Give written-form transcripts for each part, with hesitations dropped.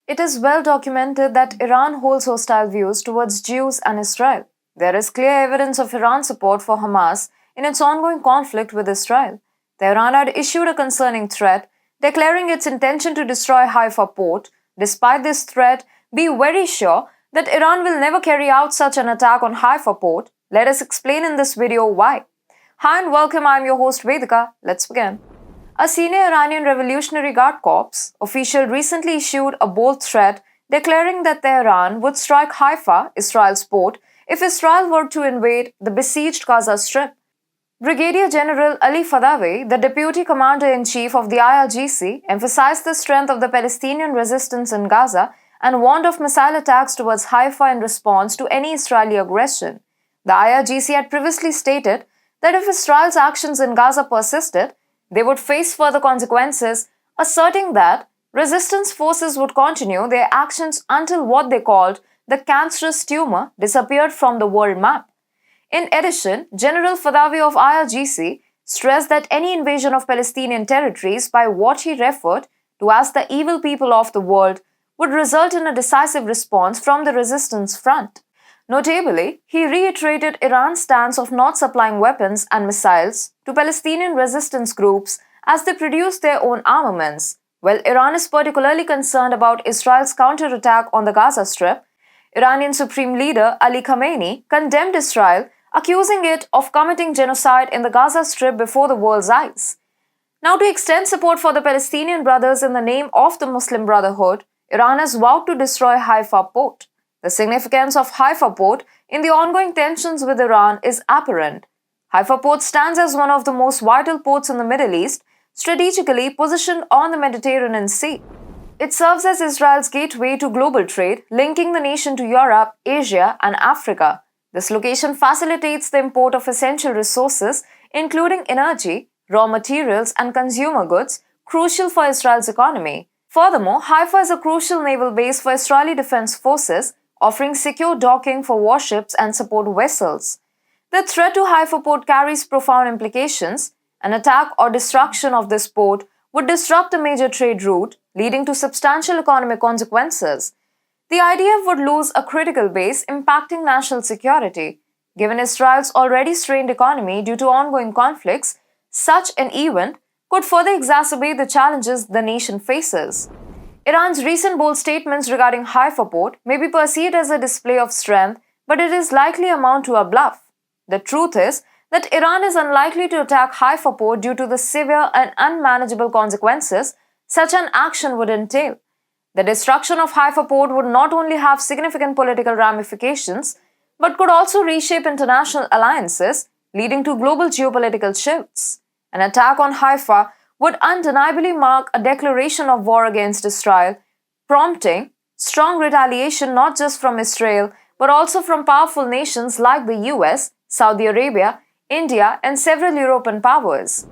It is well documented that Iran holds hostile views towards Jews and Israel. There is clear evidence of Iran's support for Hamas in its ongoing conflict with Israel. Tehran had issued a concerning threat, declaring its intention to destroy Haifa port. Despite this threat, be very sure that Iran will never carry out such an attack on Haifa port. Let us explain in this video why. Hi and welcome, I am your host Vedika. Let's begin. A senior Iranian Revolutionary Guard Corps official recently issued a bold threat declaring that Tehran would strike Haifa, Israel's port, if Israel were to invade the besieged Gaza Strip. Brigadier General Ali Fadawi, the Deputy Commander-in-Chief of the IRGC, emphasized the strength of the Palestinian resistance in Gaza and warned of missile attacks towards Haifa in response to any Israeli aggression. The IRGC had previously stated that if Israel's actions in Gaza persisted, they would face further consequences, asserting that resistance forces would continue their actions until what they called the cancerous tumor disappeared from the world map. In addition, General Fadawi of IRGC stressed that any invasion of Palestinian territories by what he referred to as the evil people of the world would result in a decisive response from the resistance front. Notably, he reiterated Iran's stance of not supplying weapons and missiles to Palestinian resistance groups as they produce their own armaments. While Iran is particularly concerned about Israel's counterattack on the Gaza Strip, Iranian Supreme Leader Ali Khamenei condemned Israel, accusing it of committing genocide in the Gaza Strip before the world's eyes. Now, to extend support for the Palestinian brothers in the name of the Muslim Brotherhood, Iran has vowed to destroy Haifa port. The significance of Haifa port in the ongoing tensions with Iran is apparent. Haifa port stands as one of the most vital ports in the Middle East, strategically positioned on the Mediterranean Sea. It serves as Israel's gateway to global trade, linking the nation to Europe, Asia, and Africa. This location facilitates the import of essential resources, including energy, raw materials, and consumer goods, crucial for Israel's economy. Furthermore, Haifa is a crucial naval base for Israeli defense forces, offering secure docking for warships and support vessels. The threat to Haifa port carries profound implications. An attack or destruction of this port would disrupt a major trade route, leading to substantial economic consequences. The IDF would lose a critical base, impacting national security. Given Israel's already strained economy due to ongoing conflicts, such an event could further exacerbate the challenges the nation faces. Iran's recent bold statements regarding Haifa port may be perceived as a display of strength, but it is likely amount to a bluff. The truth is that Iran is unlikely to attack Haifa port due to the severe and unmanageable consequences such an action would entail. The destruction of Haifa port would not only have significant political ramifications, but could also reshape international alliances, leading to global geopolitical shifts. An attack on Haifa would undeniably mark a declaration of war against Israel, prompting strong retaliation not just from Israel, but also from powerful nations like the US, Saudi Arabia, India, and several European powers.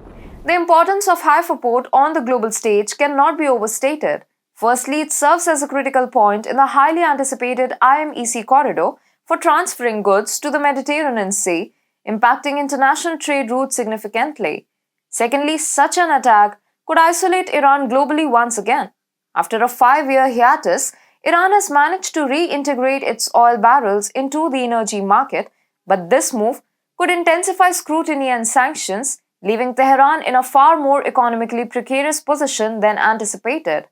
The importance of Haifa port on the global stage cannot be overstated. Firstly, it serves as a critical point in the highly anticipated IMEC corridor for transferring goods to the Mediterranean Sea, impacting international trade routes significantly. Secondly, such an attack could isolate Iran globally once again. After a 5-year hiatus, Iran has managed to reintegrate its oil barrels into the energy market, but this move could intensify scrutiny and sanctions, leaving Tehran in a far more economically precarious position than anticipated.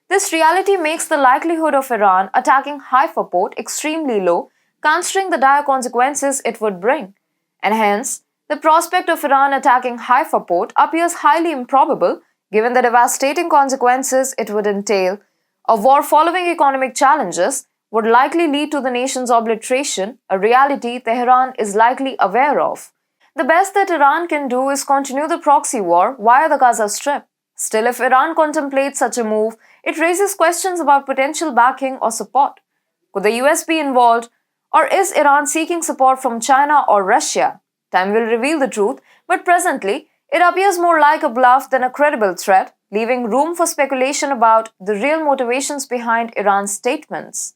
This reality makes the likelihood of Iran attacking Haifa port extremely low, considering the dire consequences it would bring. And hence, the prospect of Iran attacking Haifa port appears highly improbable given the devastating consequences it would entail. A war following economic challenges would likely lead to the nation's obliteration, a reality Tehran is likely aware of. The best that Iran can do is continue the proxy war via the Gaza Strip. Still, if Iran contemplates such a move, it raises questions about potential backing or support. Could the US be involved, or is Iran seeking support from China or Russia? Time will reveal the truth, but presently, it appears more like a bluff than a credible threat, leaving room for speculation about the real motivations behind Iran's statements.